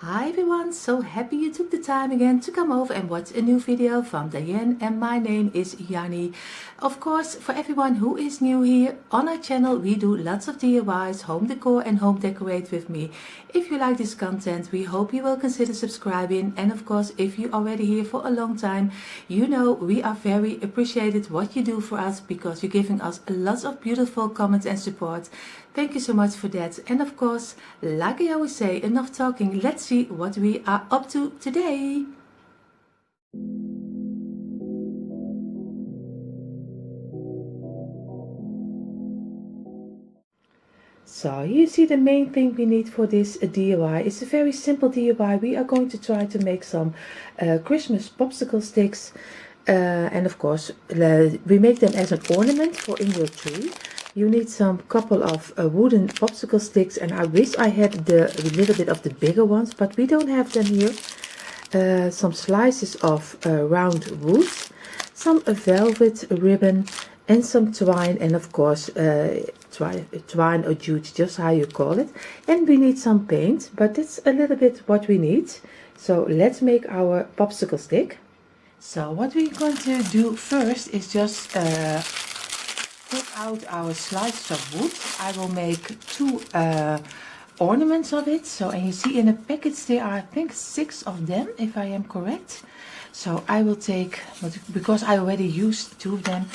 Hi everyone, so happy you took the time again to come over and watch a new video from Dyanne, and my name is Janny. Of course, for everyone who is new here on our channel, we do lots of DIYs, home decor and home decorate with me. If you like this content, we hope you will consider subscribing, and of course if you are already here for a long time, you know we are very appreciated what you do for us because you're giving us lots of beautiful comments and support. Thank you so much for that. And of course, like I always say, enough talking, let's see what we are up to today. So you see the main thing we need for this DIY. It's a very simple DIY. We are going to try to make some Christmas popsicle sticks. And of course, we make them as an ornament for in your tree. You need some couple of wooden popsicle sticks, and I wish I had a little bit of the bigger ones, but we don't have them here. Some slices of round wood, some velvet ribbon, and some twine, and of course twine or jute, just how you call it. And we need some paint, but that's a little bit what we need. So let's make our popsicle stick. So what we're going to do first is just put out our slices of wood. I will make two ornaments of it. So, and you see in the package there are, I think, 6 of them, if I am correct. So I will take, because I already used 2 of them,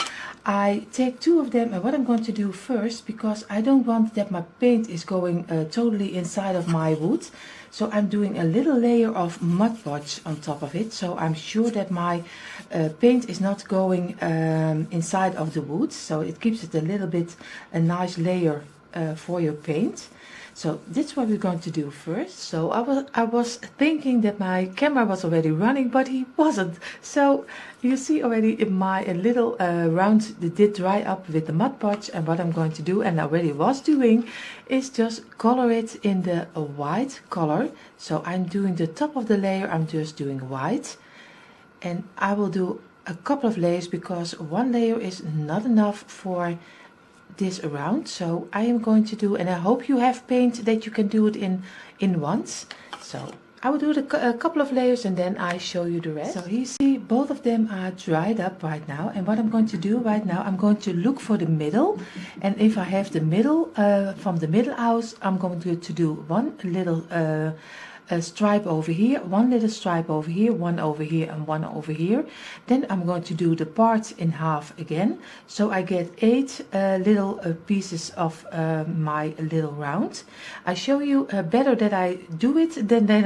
I take 2 of them. And what I'm going to do first, because I don't want that my paint is going totally inside of my wood, so I'm doing a little layer of Mod Podge on top of it, so I'm sure that my paint is not going inside of the wood, so it gives it a little bit a nice layer for your paint. So that's what we're going to do first. So I was thinking that my camera was already running, but it wasn't. So you see already my little round did dry up with the Mod Podge, and what I'm going to do, and I already was doing, is just color it in the white color. So I'm doing the top of the layer, I'm just doing white, and I will do a couple of layers because one layer is not enough for this around. So I am going to do, and I hope you have paint that you can do it in once. So I will do a couple of layers and then I show you the rest. So you see both of them are dried up right now, and what I'm going to do right now, I'm going to look for the middle, and if I have the middle from the middle out, I'm going to do one little a stripe over here, one little stripe over here, one over here, and one over here. Then I'm going to do the part in half again, so I get 8 little pieces of my little round. I show you better that I do it than that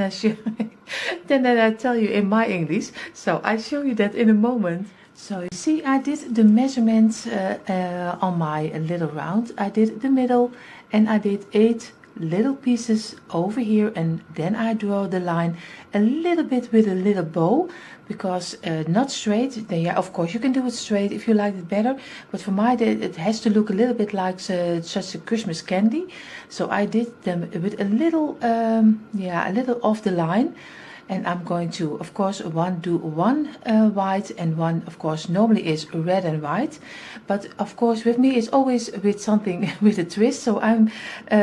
I tell you in my English, so I show you that in a moment. So you see, I did the measurements on my little round. I did the middle, and I did 8 little pieces over here, and then I draw the line a little bit with a little bow, because not straight. Then yeah, of course you can do it straight if you like it better, but for my it has to look a little bit like such a Christmas candy. So I did them with a little yeah, a little off the line. And I'm going to, of course, do one white, and one, of course, normally is red and white. But of course, with me, it's always with something with a twist. So I'm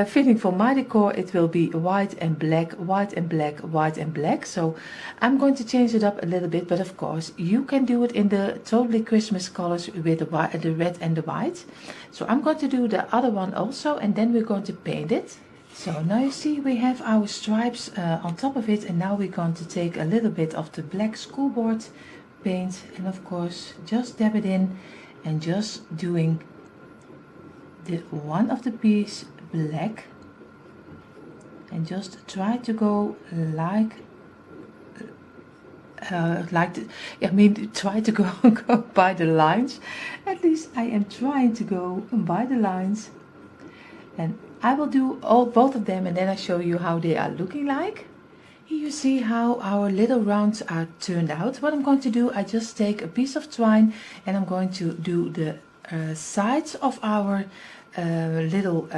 feeling for my decor, it will be white and black, white and black, white and black. So I'm going to change it up a little bit. But of course, you can do it in the totally Christmas colors with the red and the white. So I'm going to do the other one also, and then we're going to paint it. So now you see we have our stripes on top of it, and now we're going to take a little bit of the black schoolboard paint, and of course just dab it in, and just doing the one of the piece black, and just try to go like I mean, try to go by the lines. At least I am trying to go by the lines, and I will do both of them, and then I show you how they are looking like. Here you see how our little rounds are turned out. What I'm going to do, I just take a piece of twine, and I'm going to do the sides of our little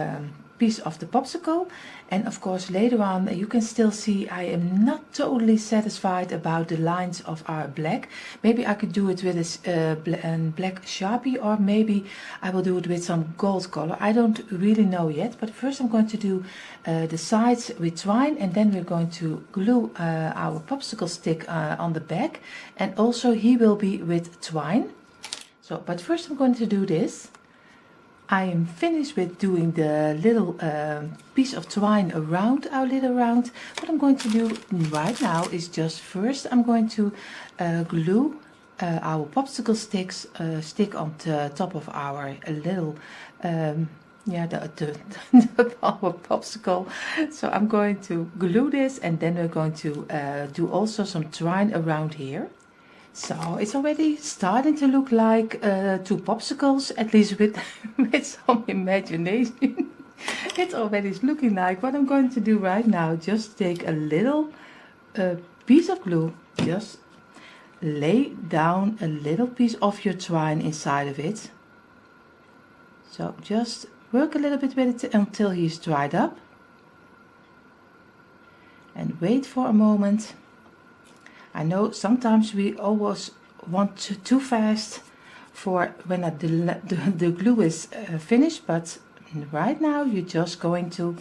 piece of the popsicle. And of course later on you can still see I am not totally satisfied about the lines of our black. Maybe I could do it with a black Sharpie, or maybe I will do it with some gold color. I don't really know yet, but first I'm going to do the sides with twine, and then we're going to glue our popsicle stick on the back, and also he will be with twine. So, but first I'm going to do this. I am finished with doing the little piece of twine around our little round. What I'm going to do right now is just first I'm going to glue our popsicle stick on the top of our little our popsicle. So I'm going to glue this, and then we're going to do also some twine around here. So it's already starting to look like two popsicles, at least with some imagination. It's already looking like. What I'm going to do right now, just take a little piece of glue, just lay down a little piece of your twine inside of it. So just work a little bit with it until he's dried up. And wait for a moment. I know sometimes we always want too fast for when the glue is finished, but right now you're just going to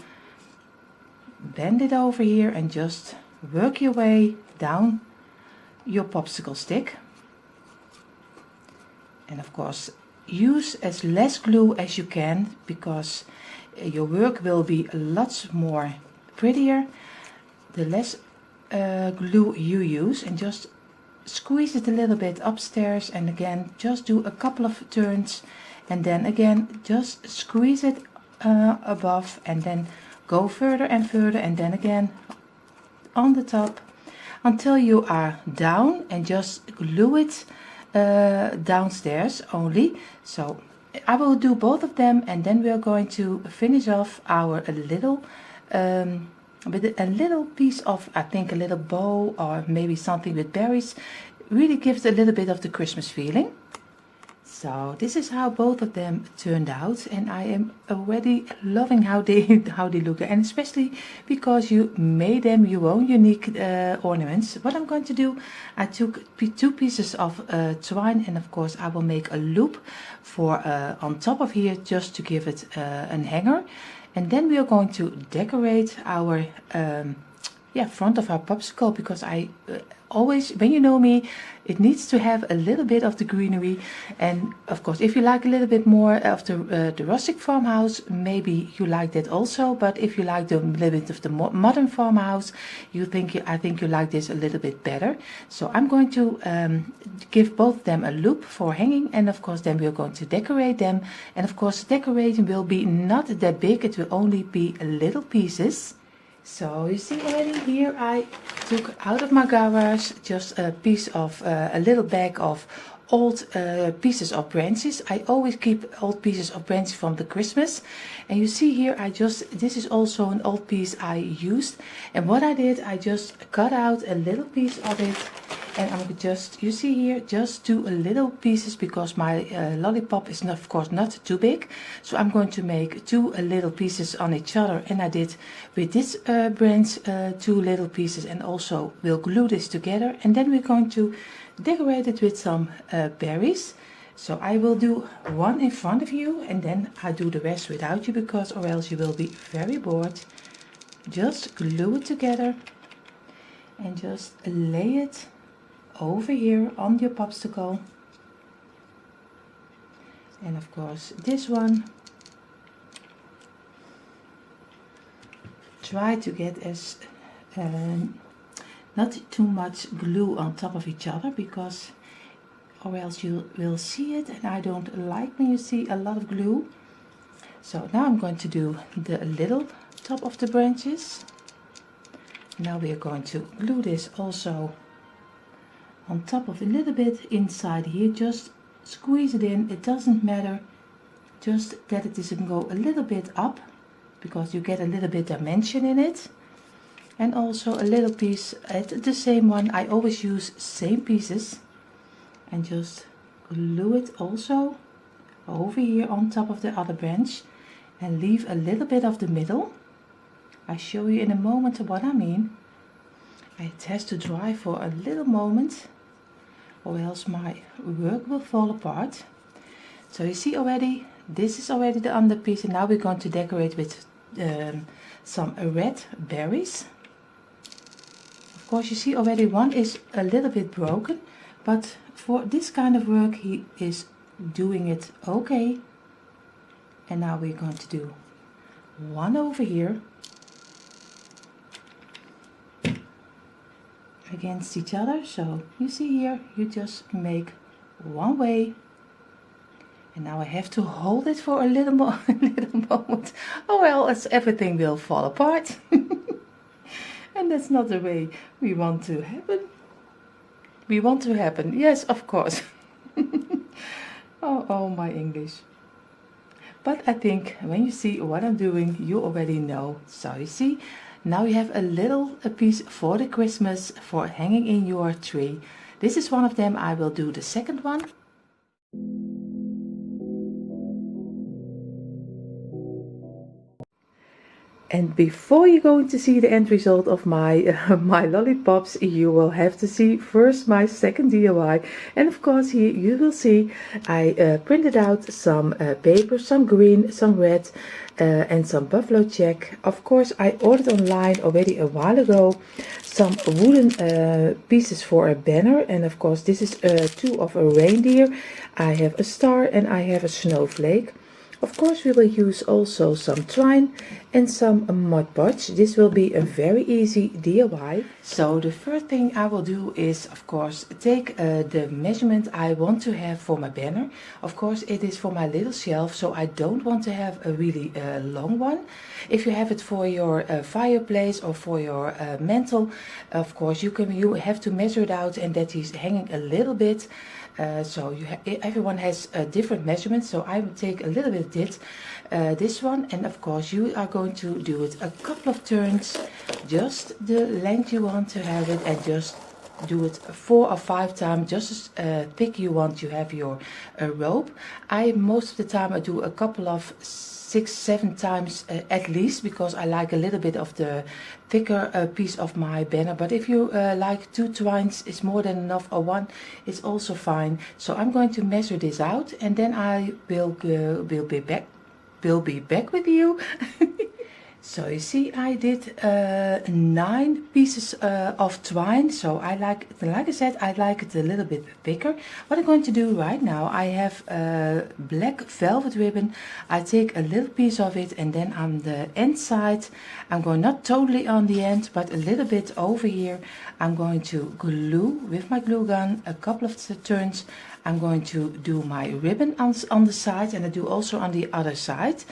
bend it over here and just work your way down your popsicle stick. And of course use as less glue as you can, because your work will be lots more prettier the less glue you use. And just squeeze it a little bit upstairs, and again just do a couple of turns, and then again just squeeze it above, and then go further and further, and then again on the top until you are down, and just glue it downstairs only. So I will do both of them, and then we are going to finish off our little with a little piece of, I think, a little bow, or maybe something with berries. Really gives a little bit of the Christmas feeling. So this is how both of them turned out, and I am already loving how they look, and especially because you made them your own unique ornaments. What I'm going to do, I took two pieces of twine, and of course I will make a loop for on top of here, just to give it an hanger. And then we are going to decorate our front of our popsicle, because I always, when you know me, it needs to have a little bit of the greenery. And of course, if you like a little bit more of the rustic farmhouse, maybe you like that also. But if you like the little bit of the modern farmhouse, I think you like this a little bit better. So I'm going to give both of them a loop for hanging, and of course then we are going to decorate them. And of course decorating will be not that big, it will only be little pieces. So you see already here I took out of my garage just a piece of a little bag of old pieces of branches. I always keep old pieces of branches from the Christmas. And you see here this is also an old piece I used. And what I did, I just cut out a little piece of it. And I'm just, you see here, just do a little pieces, because my lollipop is not, of course, not too big. So I'm going to make two little pieces on each other. And I did with this branch two little pieces, and also we'll glue this together. And then we're going to decorate it with some berries. So I will do one in front of you, and then I do the rest without you, because or else you will be very bored. Just glue it together and just lay it over here on your popsicle. And of course this one, try to get as not too much glue on top of each other, because or else you will see it, and I don't like when you see a lot of glue. So now I'm going to do the little top of the branches. Now we are going to glue this also on top of a little bit inside here. Just squeeze it in, it doesn't matter, just that it doesn't go a little bit up, because you get a little bit dimension in it. And also a little piece at the same one, I always use same pieces, and just glue it also over here on top of the other branch. and leave a little bit of the middle. I show you in a moment what I mean. It has to dry for a little moment or else my work will fall apart. So you see already, this is already the underpiece, and now we're going to decorate with some red berries. Of course you see already one is a little bit broken, but for this kind of work he is doing it okay. And now we're going to do one over here against each other. So you see here, you just make one way, and now I have to hold it for a little more a little moment, or else everything will fall apart. And that's not the way we want to happen. We want to happen, yes, of course. Oh, my English. But I think when you see what I'm doing, you already know. So you see, now you have a piece for the Christmas for hanging in your tree. This is one of them. I will do the second one. And before you're going to see the end result of my my lollipops, you will have to see first my second DIY. And of course here you will see I printed out some paper, some green, some red, and some buffalo check. Of course I ordered online already a while ago some wooden pieces for a banner, and of course this is two of a reindeer. I have a star and I have a snowflake. Of course we will use also some twine and some Mod Podge. This will be a very easy DIY. So the first thing I will do is of course take the measurement I want to have for my banner. Of course it is for my little shelf, so I don't want to have a really long one. If you have it for your fireplace or for your mantle, of course you have to measure it out, and that is hanging a little bit. So everyone has a different measurement, so I will take a little bit this one, and of course you are going to do it a couple of turns, just the length you want to have it, and just do it 4 or 5 times, just as thick you want to have your rope. Most of the time I do a couple of 6-7 times at least, because I like a little bit of the thicker piece of my banner. But if you like 2 twines is more than enough, or 1 is also fine. So I'm going to measure this out, and then I will be back with you. So you see I did 9 pieces of twine. So like I said, I like it a little bit thicker. What I'm going to do right now, I have black velvet ribbon. I take a little piece of it, and then on the end side, I'm going not totally on the end, but a little bit over here, I'm going to glue with my glue gun a couple of turns. I'm going to do my ribbon on the side, and I do also on the other side.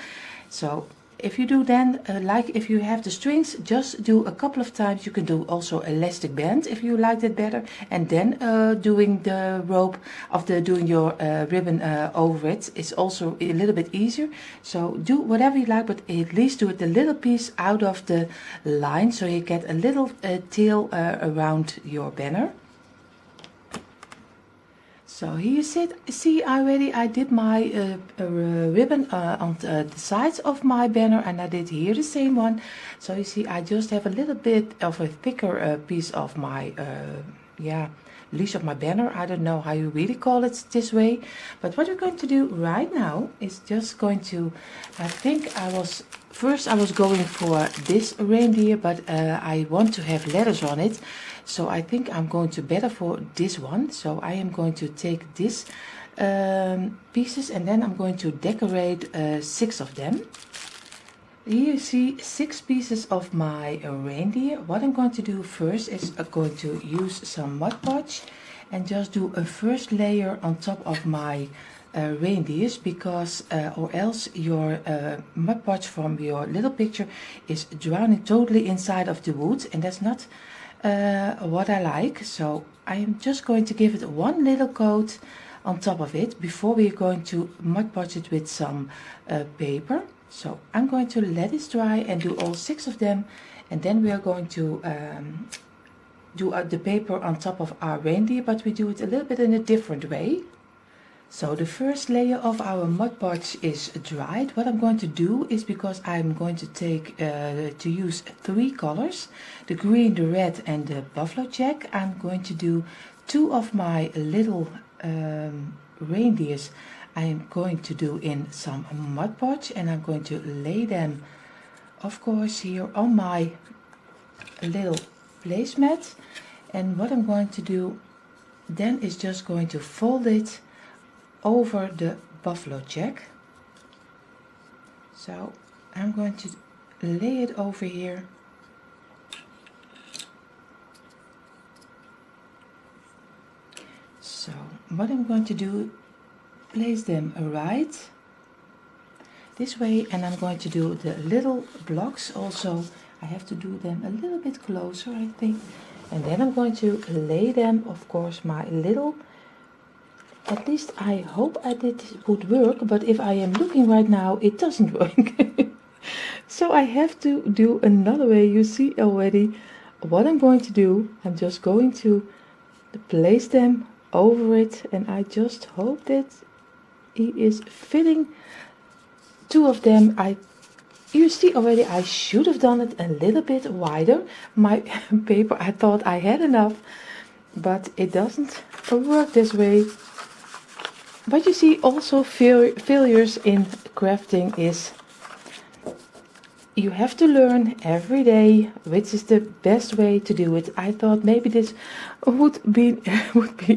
So if you do then, like if you have the strings, just do a couple of times. You can do also elastic band if you like that better, and then doing the rope doing your ribbon over it is also a little bit easier. So do whatever you like, but at least do it a little piece out of the line, so you get a little tail around your banner. So here you see already I did my ribbon on the sides of my banner, and I did here the same one. So you see I just have a little bit of a thicker piece of my leash of my banner. I don't know how you really call it this way, but what we're going to do right now is just going to, I think I was going for this reindeer, but I want to have letters on it. So I think I'm going to better for this one. So I am going to take this pieces, and then I'm going to decorate 6 of them. Here you see 6 pieces of my reindeer. What I'm going to do first is I'm going to use some Mod Podge and just do a first layer on top of my reindeers, because or else your Mod Podge from your little picture is drowning totally inside of the wood, and that's not what I like. So I am just going to give it one little coat on top of it before we're going to Mod Podge it with some paper. So I'm going to let it dry and do all 6 of them, and then we are going to do the paper on top of our reindeer, but we do it a little bit in a different way. So the first layer of our Mod Podge is dried. What I'm going to do is, because I'm going to take to use 3 colors, the green, the red and the buffalo check, I'm going to do 2 of my little reindeers. I am going to do in some Mod Podge, and I'm going to lay them, of course, here on my little placemat. And what I'm going to do then is just going to fold it over the buffalo check. So I'm going to lay it over here. So what I'm going to do, place them right this way, and I'm going to do the little blocks also. I have to do them a little bit closer, I think. And then I'm going to lay them, of course, my little, at least I hope it would work, but if I am looking right now, it doesn't work. So I have to do another way. You see already what I'm going to do. I'm just going to place them over it, and I just hope that he is fitting 2 of them. You see already I should have done it a little bit wider. My paper, I thought I had enough, but it doesn't work this way. But you see also failures in crafting is you have to learn every day which is the best way to do it. I thought maybe this would be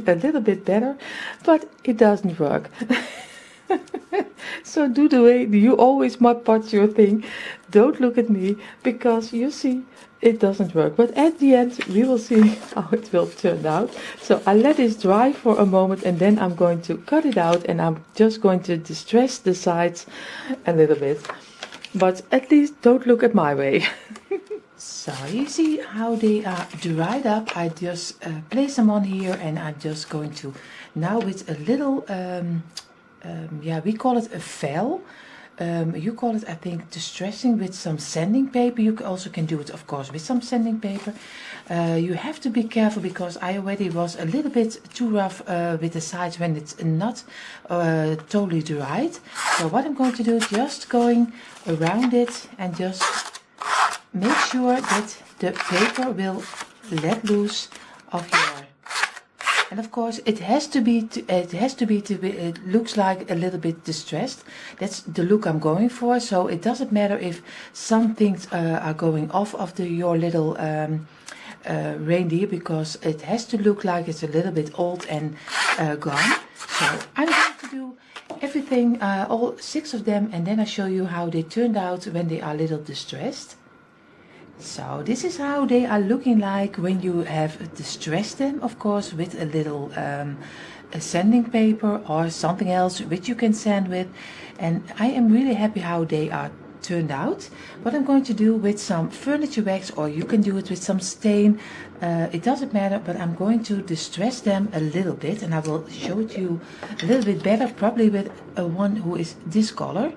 a little bit better, but it doesn't work. So do the way you always Mod Podge your thing. Don't look at me, because you see it doesn't work. But at the end we will see how it will turn out. So I let this dry for a moment, and then I'm going to cut it out, and I'm just going to distress the sides a little bit. But at least don't look at my way. So you see how they are dried up. I just place them on here, and I'm just going to now with a little yeah, we call it a fell. You call it, I think, distressing with some sanding paper. You also can do it, of course, with some sanding paper. You have to be careful, because I already was a little bit too rough with the sides when it's not totally dried. So what I'm going to do is just going around it and just make sure that the paper will let loose of your. And of course it has to be it looks like a little bit distressed. That's the look I'm going for. So it doesn't matter if some things are going off of your little reindeer, because it has to look like it's a little bit old and gone. So I'm going to do everything, all 6 of them, and then I show you how they turned out when they are a little distressed. So this is how they are looking like when you have distressed them, of course, with a little a sanding paper or something else which you can sand with. And I am really happy how they are turned out. What I'm going to do with some furniture wax, or you can do it with some stain, it doesn't matter, but I'm going to distress them a little bit, and I will show it you a little bit better, probably with one who is this color.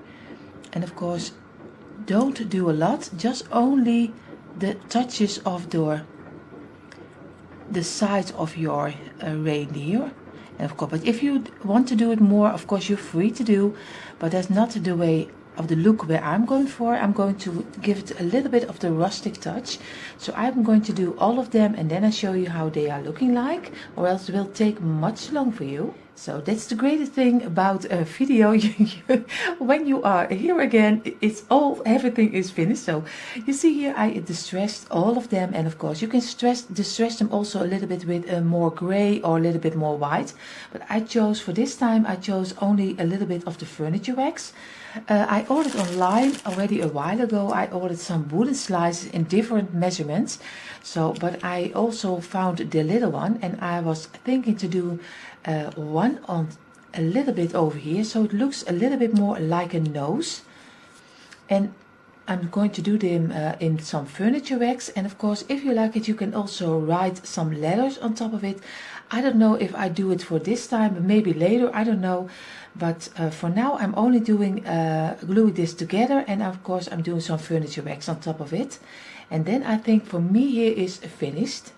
And of course, don't do a lot, just only the touches of the sides of your reindeer. And of course, but if you want to do it more, of course you're free to do, but that's not the way of the look where I'm going for. I'm going to give it a little bit of the rustic touch. So I'm going to do all of them, and then I show you how they are looking like, or else it will take much long for you. So that's the greatest thing about a video. When you are here again, everything is finished. So you see here I distressed all of them, and of course you can distress them also a little bit with more gray or a little bit more white. But I chose for this time, I chose only a little bit of the furniture wax. I ordered online already a while ago. I ordered some wooden slices in different measurements. So, but I also found the little one, and I was thinking to do one on a little bit over here, so it looks a little bit more like a nose. And I'm going to do them in some furniture wax, and of course if you like it you can also write some letters on top of it. I don't know if I do it for this time, but maybe later, I don't know. But for now I'm only doing gluing this together, and of course I'm doing some furniture wax on top of it. And then I think for me here is finished.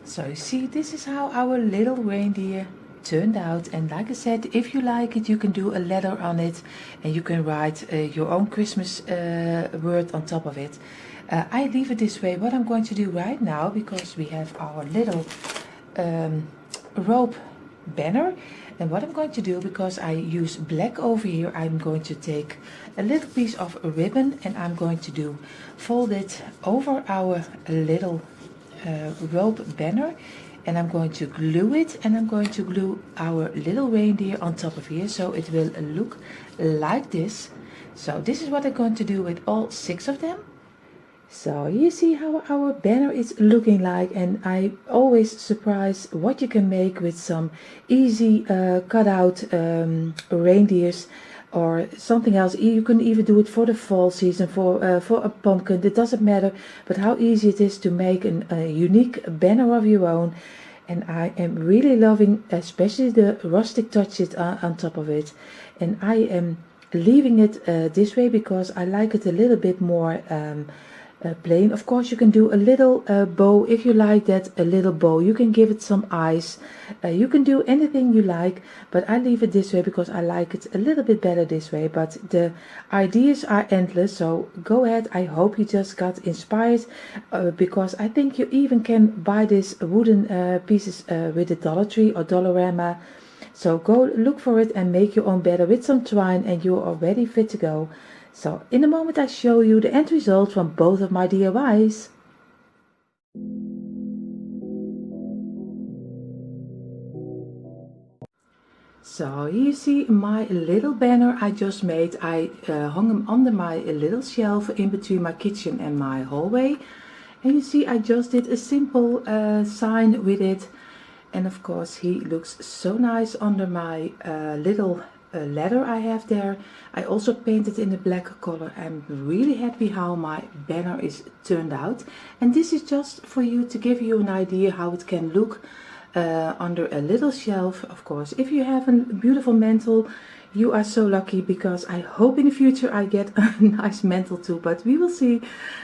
So you see, this is how our little reindeer turned out. And like I said, if you like it, you can do a letter on it and you can write your own Christmas word on top of it. I leave it this way. What I'm going to do right now, because we have our little rope banner, and what I'm going to do, because I use black over here, I'm going to take a little piece of ribbon and I'm going to fold it over our little rope banner, and I'm going to glue it, and I'm going to glue our little reindeer on top of here, so it will look like this. So this is what I'm going to do with all 6 of them. So you see how our banner is looking like, and I always surprise what you can make with some easy cutout reindeers or something else. You can even do it for the fall season, for a pumpkin. It doesn't matter, but how easy it is to make a unique banner of your own. And I am really loving especially the rustic touches on top of it. And I am leaving it this way because I like it a little bit more plain. Of course, you can do a little bow if you like that, a little bow. You can give it some eyes. You can do anything you like, but I leave it this way because I like it a little bit better this way. But the ideas are endless, so go ahead. I hope you just got inspired because I think you even can buy these wooden pieces with the Dollar Tree or Dollarama. So go look for it and make your own banner with some twine, and you're already fit to go. So in a moment I show you the end result from both of my DIYs. So here you see my little banner I just made. I hung them under my little shelf in between my kitchen and my hallway. And you see I just did a simple sign with it. And of course he looks so nice under my little ladder I have there. I also painted in the black color. I'm really happy how my banner is turned out. And this is just for you to give you an idea how it can look under a little shelf. Of course, if you have a beautiful mantle, you are so lucky, because I hope in the future I get a nice mantle too, but we will see.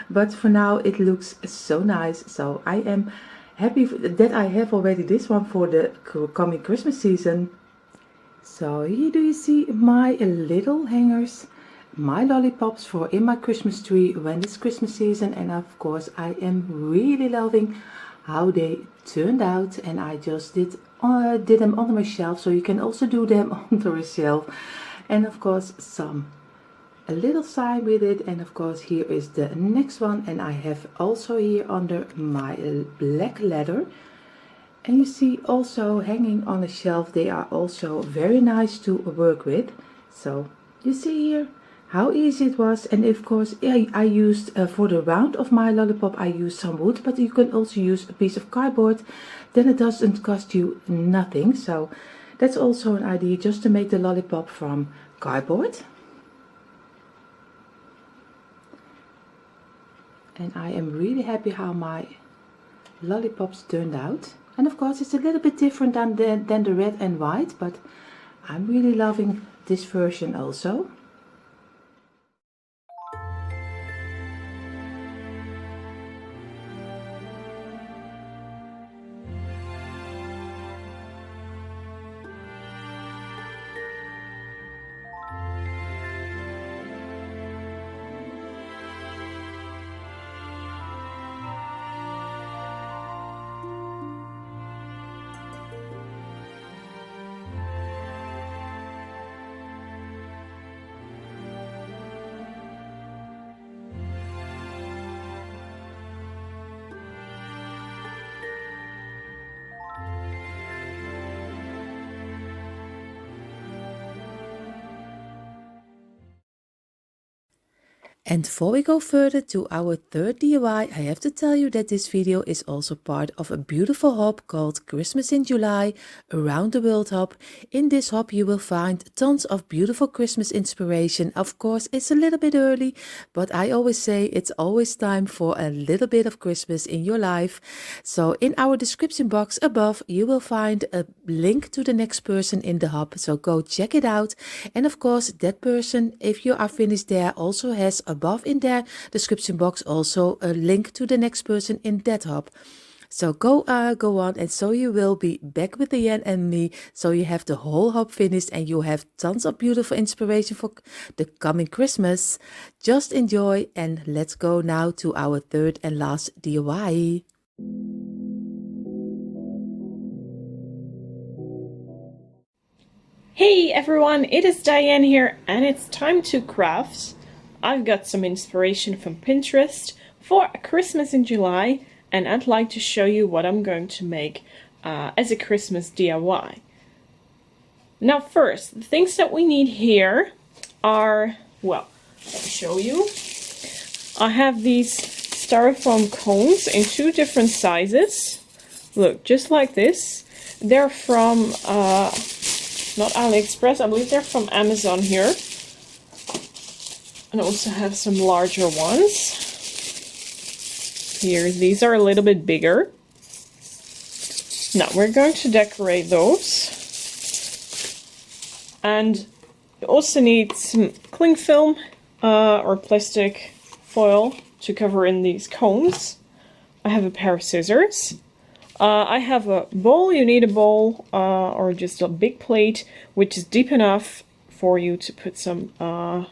But for now it looks so nice. So I am happy that I have already this one for the coming Christmas season. So here do you see my little hangers, my lollipops for in my Christmas tree when it's Christmas season. And of course I am really loving how they turned out, and I just did them on my shelf, so you can also do them under a shelf. And of course a little sign with it. And of course here is the next one, and I have also here under my black ladder. And you see also hanging on a shelf, they are also very nice to work with. So you see here how easy it was. And of course I used for the round of my lollipop I used some wood, but you can also use a piece of cardboard, then it doesn't cost you nothing. So that's also an idea, just to make the lollipop from cardboard. And I am really happy how my lollipops turned out. And of course it's a little bit different than the red and white, but I'm really loving this version also. And before we go further to our third DIY, I have to tell you that this video is also part of a beautiful hop called Christmas in July Around the World hop. In this hop you will find tons of beautiful Christmas inspiration. Of course it's a little bit early, but I always say it's always time for a little bit of Christmas in your life. So in our description box above you will find a link to the next person in the hop, so go check it out. And of course that person, if you are finished there, also has above in their description box also a link to the next person in that hop. So go on, and so you will be back with Dyanne and me. So you have the whole hop finished and you have tons of beautiful inspiration for the coming Christmas. Just enjoy, and let's go now to our third and last DIY. Hey everyone, it is Dyanne here, and it's time to craft. I've got some inspiration from Pinterest for Christmas in July, and I'd like to show you what I'm going to make as a Christmas DIY. Now first, the things that we need here are, well, let me show you. I have these styrofoam cones in 2 different sizes. Look, just like this. They're from not AliExpress, I believe they're from Amazon here. And I also have some larger ones. Here, these are a little bit bigger. Now we're going to decorate those. And you also need some cling film or plastic foil to cover in these cones. I have a pair of scissors. I have a bowl. You need a bowl or just a big plate which is deep enough for you to put some, what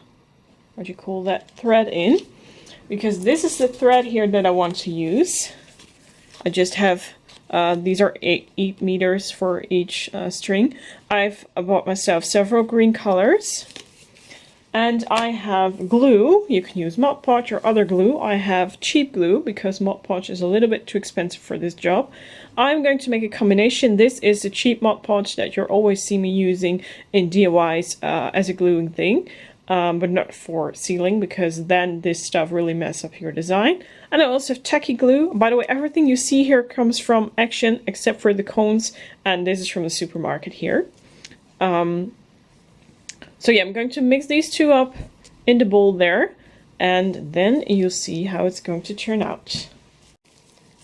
do you call that, thread in. Because this is the thread here that I want to use. I just have, these are 8 meters for each string. I've bought myself several green colors. And I have glue. You can use Mod Podge or other glue. I have cheap glue because Mod Podge is a little bit too expensive for this job. I'm going to make a combination. This is the cheap Mod Podge that you'll always see me using in DIYs as a gluing thing. But not for sealing, because then this stuff really messes up your design. And I also have tacky glue. By the way, everything you see here comes from Action except for the cones. And this is from the supermarket here. So yeah, I'm going to mix these 2 up in the bowl there, and then you'll see how it's going to turn out.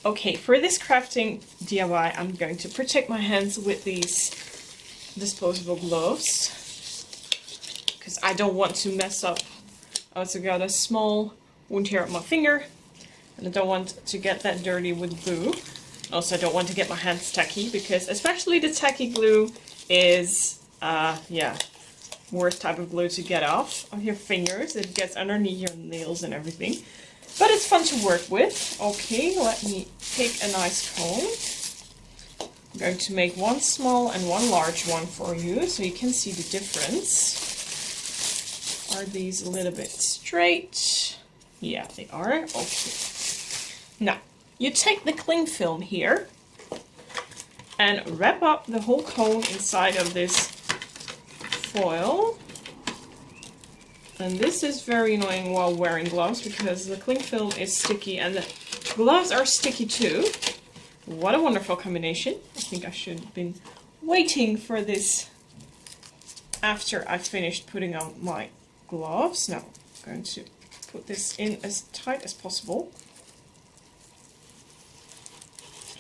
Okay, for this crafting DIY, I'm going to protect my hands with these disposable gloves, because I don't want to mess up. I also got a small wound here on my finger, and I don't want to get that dirty with glue. Also, I don't want to get my hands tacky, because especially the tacky glue is, yeah, worst type of glue to get off of your fingers. It gets underneath your nails and everything. But it's fun to work with. Okay, let me take a nice comb. I'm going to make 1 small and 1 large one for you so you can see the difference. Are these a little bit straight? Yeah, they are. Okay. Now, you take the cling film here and wrap up the whole cone inside of this foil. And this is very annoying while wearing gloves because the cling film is sticky and the gloves are sticky too. What a wonderful combination. I think I should have been waiting for this after I finished putting on my gloves. Now I'm going to put this in as tight as possible.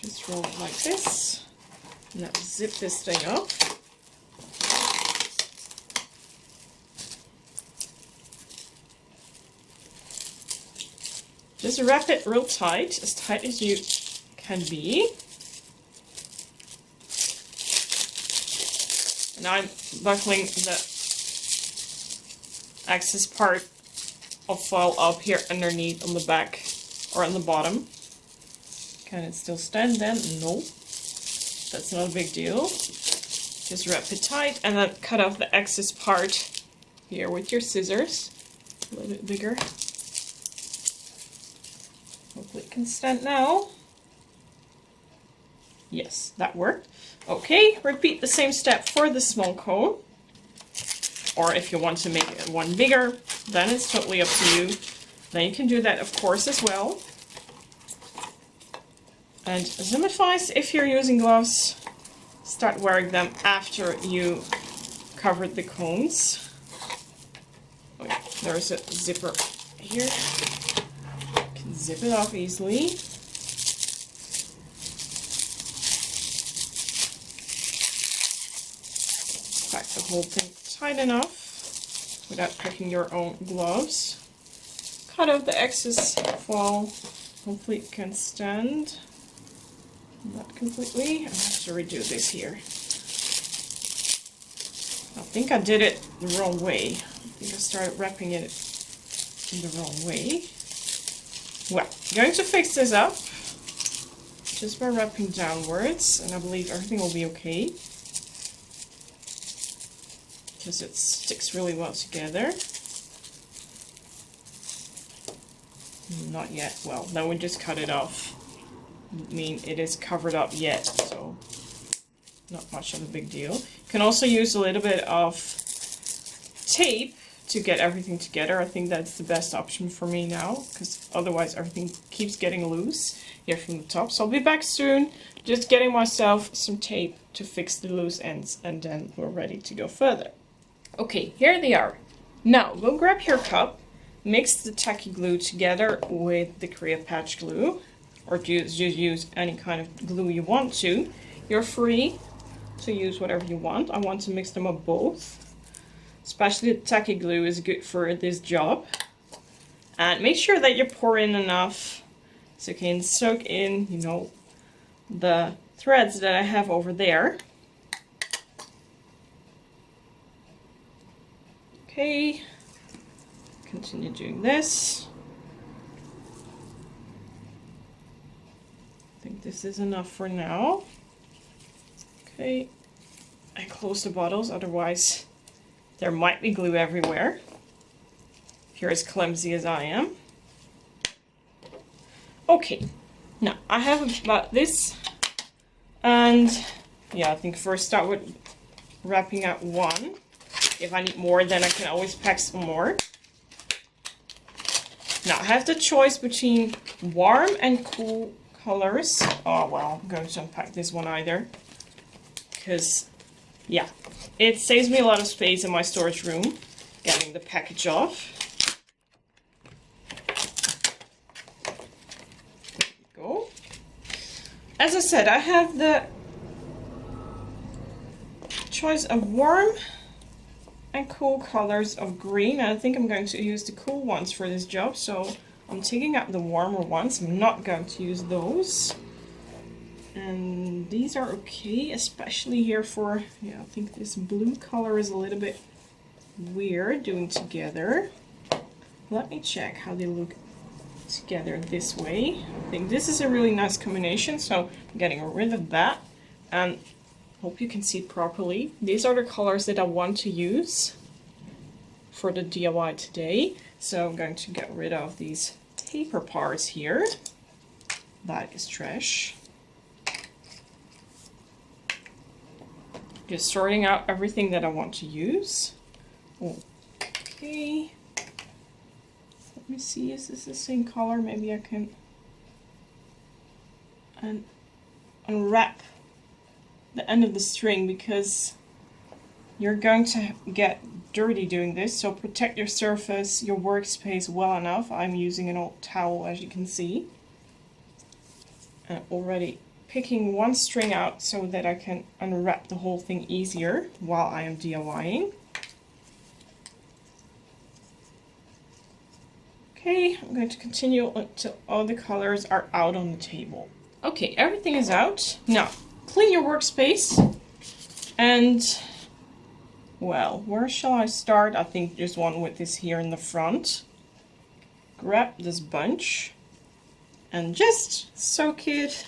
Just roll it like this. Now zip this thing up. Just wrap it real tight as you can be. And I'm buckling the excess part of foil up here underneath on the back or on the bottom. Can it still stand then? No. That's not a big deal. Just wrap it tight and then cut off the excess part here with your scissors. A little bit bigger. Hopefully it can stand now. Yes, that worked. Okay, repeat the same step for the small cone. Or if you want to make it one bigger, then it's totally up to you. Then you can do that, of course, as well. And some advice, if you're using gloves, start wearing them after you covered the cones. Oh yeah, there's a zipper here. Zip it off easily. Pack the whole thing tight enough without cracking your own gloves. Cut out the excess foil. Hopefully it can stand. Not completely. I have to redo this here. I think I did it the wrong way. I think I started wrapping it in the wrong way. Well, I'm going to fix this up just by wrapping downwards, and I believe everything will be okay because it sticks really well together. Not yet. Well, now we just cut it off. I mean, it is covered up yet, so not much of a big deal. You can also use a little bit of tape to get everything together. I think that's the best option for me now, because otherwise everything keeps getting loose here from the top. So I'll be back soon, just getting myself some tape to fix the loose ends, and then we're ready to go further. Okay, here they are. Now, go grab your cup, mix the tacky glue together with the Crea Patch glue, or just use any kind of glue you want to. You're free to use whatever you want. I want to mix them up both. Especially the tacky glue is good for this job. And make sure that you pour in enough so you can soak in, you know, the threads that I have over there. Okay, continue doing this. I think this is enough for now. Okay, I close the bottles, otherwise there might be glue everywhere if you're as clumsy as I am. Okay, now I have about this, and yeah, I think first start with wrapping out one. If I need more, then I can always pack some more. Now I have the choice between warm and cool colors. Oh well, I'm going to unpack this one either, because yeah, it saves me a lot of space in my storage room getting the package off. There we go. As I said, I have the choice of warm and cool colors of green, and I think I'm going to use the cool ones for this job, so I'm taking out the warmer ones. I'm not going to use those. And these are okay, especially here for, yeah, I think this blue color is a little bit weird doing together. Let me check how they look together this way. I think this is a really nice combination, so I'm getting rid of that. And hope you can see it properly. These are the colors that I want to use for the DIY today. So I'm going to get rid of these taper parts here. That is trash. Just sorting out everything that I want to use. Okay. Let me see, is this the same color? Maybe I can unwrap the end of the string, because you're going to get dirty doing this, so protect your surface, your workspace well enough. I'm using an old towel, as you can see, and already picking one string out so that I can unwrap the whole thing easier while I am DIYing. Okay, I'm going to continue until all the colors are out on the table. Okay, everything is out. Now, clean your workspace, and well, where shall I start? I think there's one with this here in the front. Grab this bunch and just soak it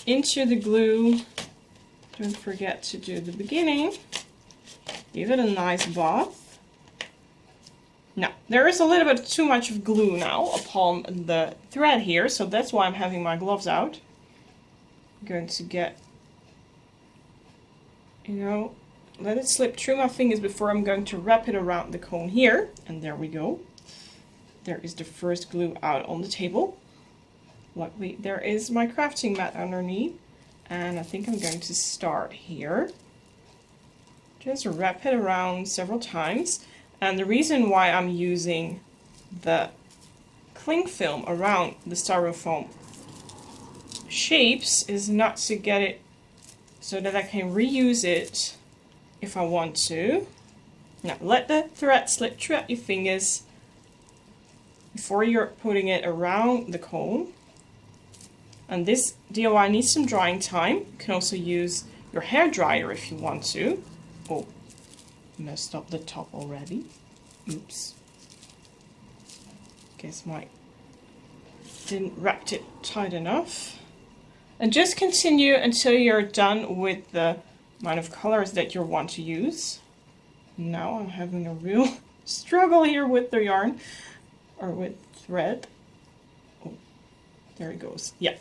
into the glue. Don't forget to do the beginning. Give it a nice bath. Now, there is a little bit too much of glue now upon the thread here, so that's why I'm having my gloves out. I'm going to get, you know, let it slip through my fingers before I'm going to wrap it around the cone here. And there we go. There is the first glue out on the table. Luckily, there is my crafting mat underneath. And I think I'm going to start here. Just wrap it around several times. And the reason why I'm using the cling film around the styrofoam shapes is not to get it so that I can reuse it if I want to. Now let the thread slip through your fingers before you're putting it around the cone. And this DIY needs some drying time. You can also use your hair dryer if you want to. Oh, messed up the top already. Oops. Guess my didn't wrap it tight enough. And just continue until you're done with the amount of colors that you want to use. Now I'm having a real struggle here with the yarn, or with thread. Oh, there it goes. Yeah.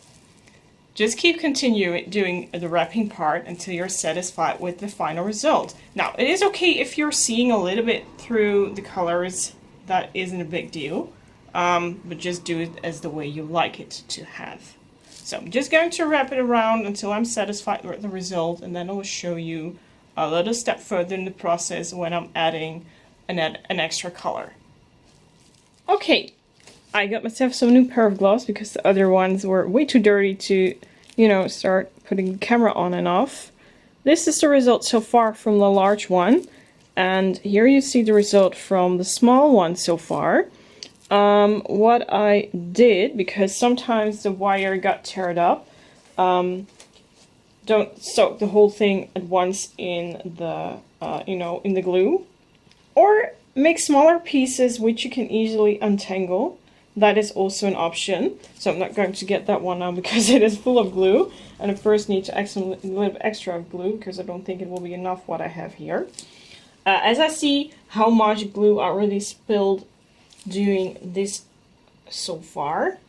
Just keep continuing doing the wrapping part until you're satisfied with the final result. Now, it is okay if you're seeing a little bit through the colors. That isn't a big deal. But just do it as the way you like it to have. So I'm just going to wrap it around until I'm satisfied with the result, and then I will show you a little step further in the process when I'm adding an extra color. Okay, I got myself some new pair of gloves because the other ones were way too dirty to, you know, start putting the camera on and off. This is the result so far from the large one, and here you see the result from the small one so far. What I did, because sometimes the wire got teared up, don't soak the whole thing at once in the, in the glue, or make smaller pieces which you can easily untangle. That is also an option. So I'm not going to get that one now because it is full of glue, and I first need to add a little bit extra glue because I don't think it will be enough what I have here. As I see how much glue I already spilled doing this so far,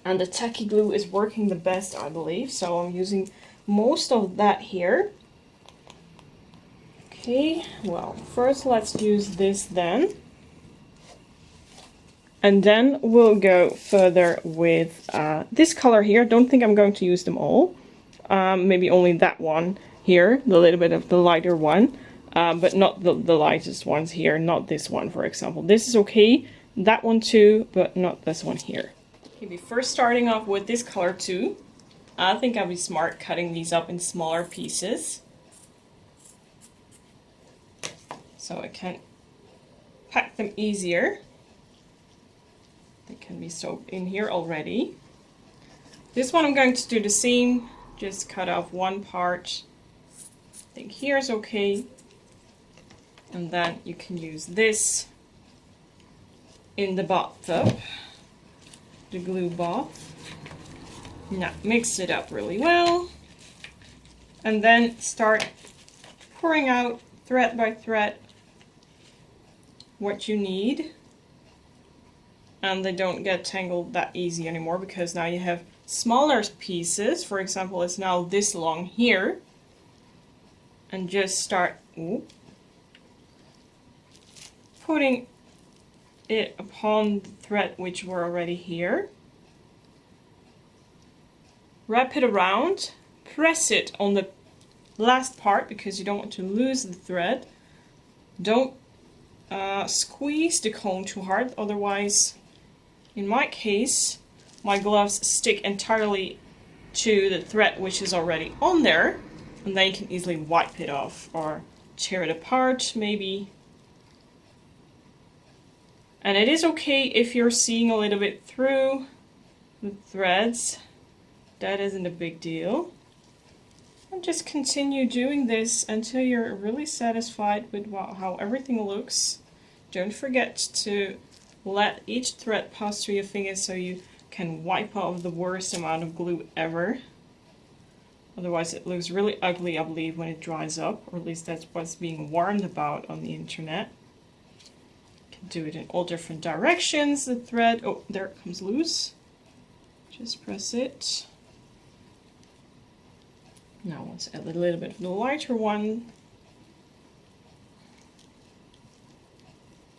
and the tacky glue is working the best, I believe, so I'm using most of that here. Okay, well, first let's use this then, and then we'll go further with this color here. Don't think I'm going to use them all, maybe only that one here, the little bit of the lighter one. But not the lightest ones here, not this one, for example. This is okay, that one too, but not this one here. Okay, before starting off with this color too, I think I'll be smart cutting these up in smaller pieces, so I can pack them easier. They can be soaked in here already. This one I'm going to do the same, just cut off one part. I think here's okay. And then you can use this in the bathtub, the glue bath. Now mix it up really well, and then start pouring out thread by thread what you need. And they don't get tangled that easy anymore because now you have smaller pieces. For example, it's now this long here, and just start putting it upon the thread which were already here. Wrap it around, press it on the last part because you don't want to lose the thread. Don't squeeze the comb too hard, otherwise, in my case, my gloves stick entirely to the thread which is already on there, and then you can easily wipe it off or tear it apart maybe. And it is okay if you're seeing a little bit through the threads. That isn't a big deal. And just continue doing this until you're really satisfied with how everything looks. Don't forget to let each thread pass through your fingers so you can wipe off the worst amount of glue ever. Otherwise it looks really ugly, I believe, when it dries up, or at least that's what's being warned about on the internet. Do it in all different directions. The thread, oh, there it comes loose. Just press it. Now let's add a little bit of the lighter one.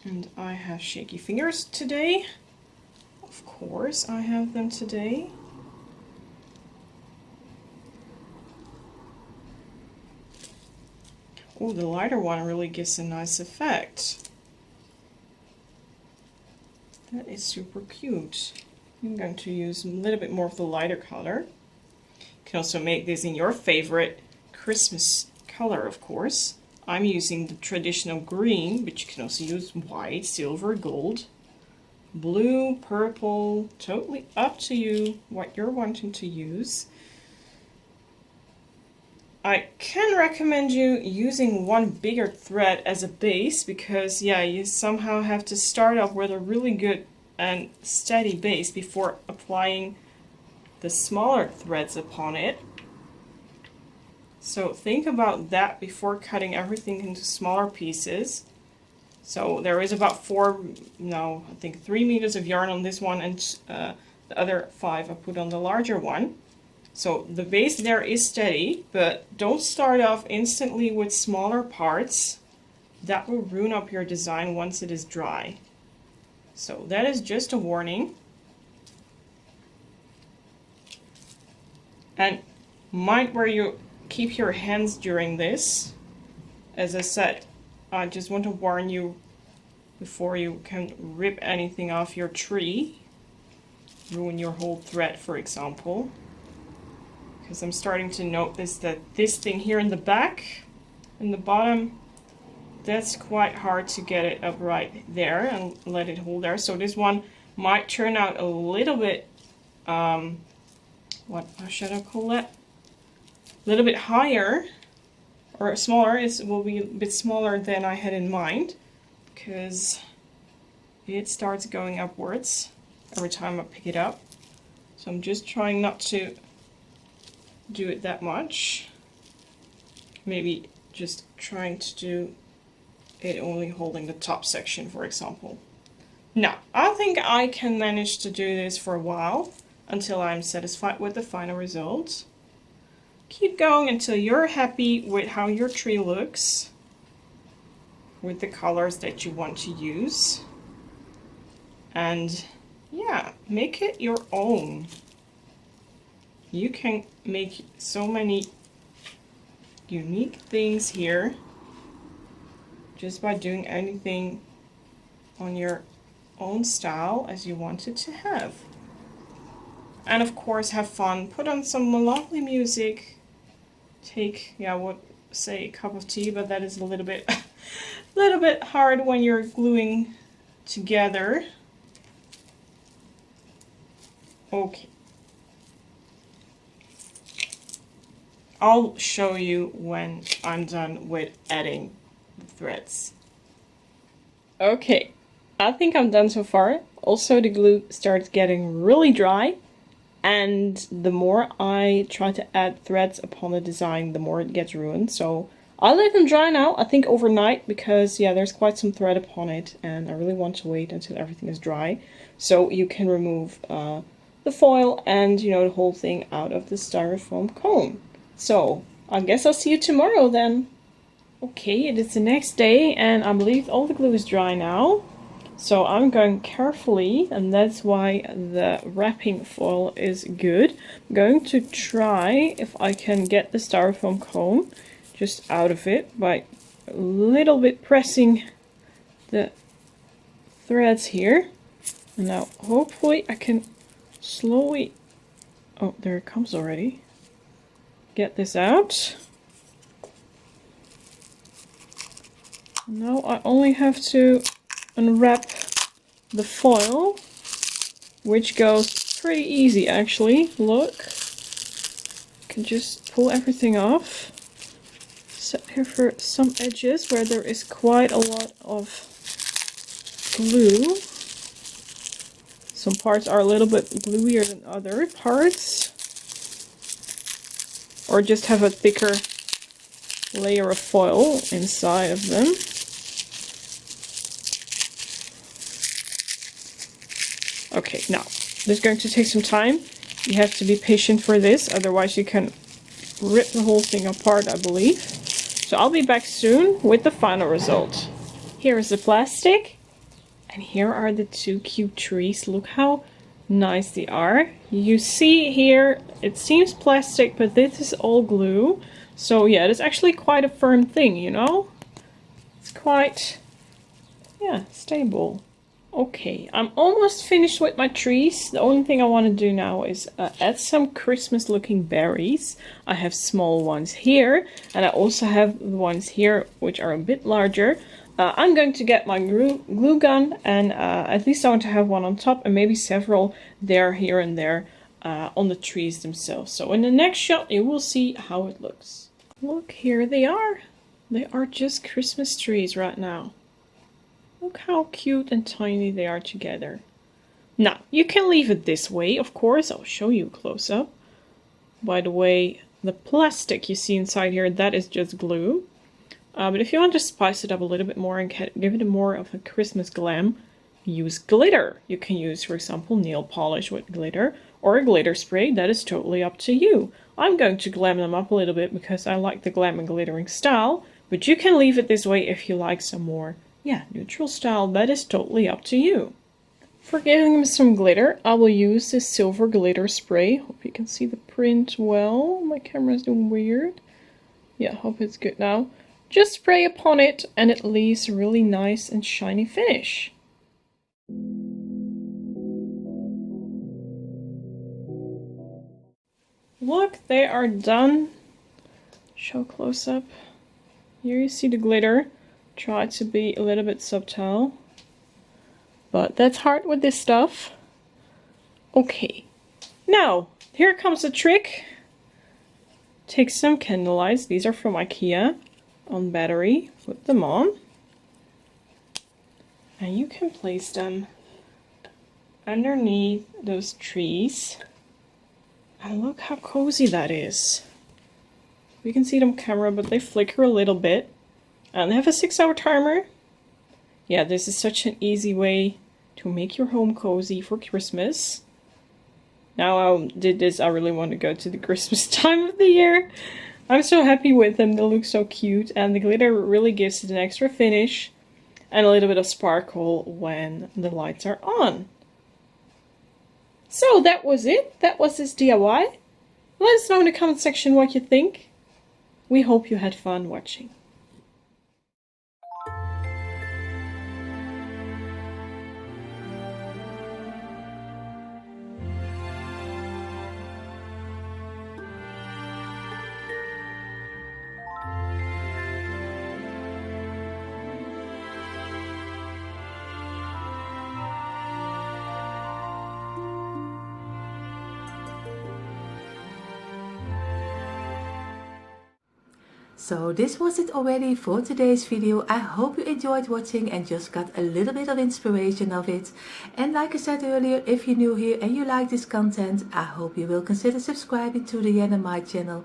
And I have shaky fingers today. Of course I have them today. Oh, the lighter one really gives a nice effect. That is super cute. I'm going to use a little bit more of the lighter color. You can also make this in your favorite Christmas color, of course. I'm using the traditional green, but you can also use white, silver, gold. blue, purple, totally up to you what you're wanting to use. I can recommend you using one bigger thread as a base because, yeah, you somehow have to start off with a really good and steady base before applying the smaller threads upon it. So think about that before cutting everything into smaller pieces. So there is about 3 meters of yarn on this one, and the other 5 I put on the larger one. So the base there is steady, but don't start off instantly with smaller parts. That will ruin up your design once it is dry. So that is just a warning. And mind where you keep your hands during this. As I said, I just want to warn you before you can rip anything off your tree. Ruin your whole thread, for example. Because I'm starting to notice that this thing here in the back, in the bottom, that's quite hard to get it up right there and let it hold there. So this one might turn out a little bit, how should I call that? A little bit higher or smaller. It will be a bit smaller than I had in mind because it starts going upwards every time I pick it up. So I'm just trying not to do it that much. Maybe just trying to do it only holding the top section, for example. Now, I think I can manage to do this for a while until I'm satisfied with the final result. Keep going until you're happy with how your tree looks, with the colors that you want to use. And yeah, make it your own. You can make so many unique things here just by doing anything on your own style as you want it to have. And of course, have fun. Put on some lovely music. Take, I would say a cup of tea, but that is a little bit hard when you're gluing together. Okay. I'll show you when I'm done with adding the threads. Okay, I think I'm done so far. Also, the glue starts getting really dry, and the more I try to add threads upon the design, the more it gets ruined. So I'll let them dry now, I think overnight, because yeah, there's quite some thread upon it, and I really want to wait until everything is dry. So you can remove the foil and, the whole thing out of the styrofoam cone. So I guess I'll see you tomorrow then. Okay, it is the next day, and I believe all the glue is dry now. So I'm going carefully, and that's why the wrapping foil is good. I'm going to try if I can get the styrofoam cone just out of it by a little bit pressing the threads here. And now hopefully I can slowly, oh, there it comes already, get this out. Now I only have to unwrap the foil, which goes pretty easy actually. Look, you can just pull everything off. Set here for some edges where there is quite a lot of glue. Some parts are a little bit gluier than other parts, or just have a thicker layer of foil inside of them. Okay, now this is going to take some time. You have to be patient for this, otherwise you can rip the whole thing apart, I believe. So I'll be back soon with the final result. Here is the plastic, and here are the 2 cute trees. Look how nice they are. You see here, it seems plastic, but this is all glue. So yeah, it's actually quite a firm thing, It's quite, stable. Okay, I'm almost finished with my trees. The only thing I want to do now is add some Christmas looking berries. I have small ones here, and I also have the ones here which are a bit larger. I'm going to get my glue gun, and at least I want to have one on top and maybe several there, here and there on the trees themselves. So in the next shot you will see how it looks. Look, here they are. They are just Christmas trees right now. Look how cute and tiny they are together. Now, you can leave it this way, of course. I'll show you close up. By the way, the plastic you see inside here, that is just glue. But if you want to spice it up a little bit more and give it more of a Christmas glam, use glitter. You can use, for example, nail polish with glitter or a glitter spray. That is totally up to you. I'm going to glam them up a little bit because I like the glam and glittering style. But you can leave it this way if you like some more, neutral style. That is totally up to you. For giving them some glitter, I will use this silver glitter spray. Hope you can see the print well. My camera's doing weird. Yeah, hope it's good now. Just spray upon it and it leaves a really nice and shiny finish. Look, they are done. Show close up. Here you see the glitter. Try to be a little bit subtle. But that's hard with this stuff. Okay. Now, here comes the trick. Take some candle lights. These are from IKEA. On battery. Put them on. And you can place them underneath those trees. And look how cozy that is. We can see them on camera, but they flicker a little bit. And they have a 6-hour timer. Yeah, this is such an easy way to make your home cozy for Christmas. Now I did this, I really want to go to the Christmas time of the year. I'm so happy with them, they look so cute. And the glitter really gives it an extra finish. And a little bit of sparkle when the lights are on. So that was it. That was this DIY. Let us know in the comment section what you think. We hope you had fun watching. So this was it already for today's video. I hope you enjoyed watching and just got a little bit of inspiration of it. And like I said earlier, if you're new here and you like this content, I hope you will consider subscribing to the Janny and my channel.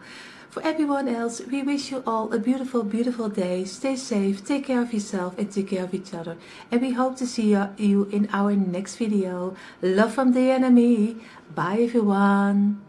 For everyone else, we wish you all a beautiful, beautiful day. Stay safe, take care of yourself and take care of each other. And we hope to see you in our next video. Love from Dyanne and me. Bye everyone.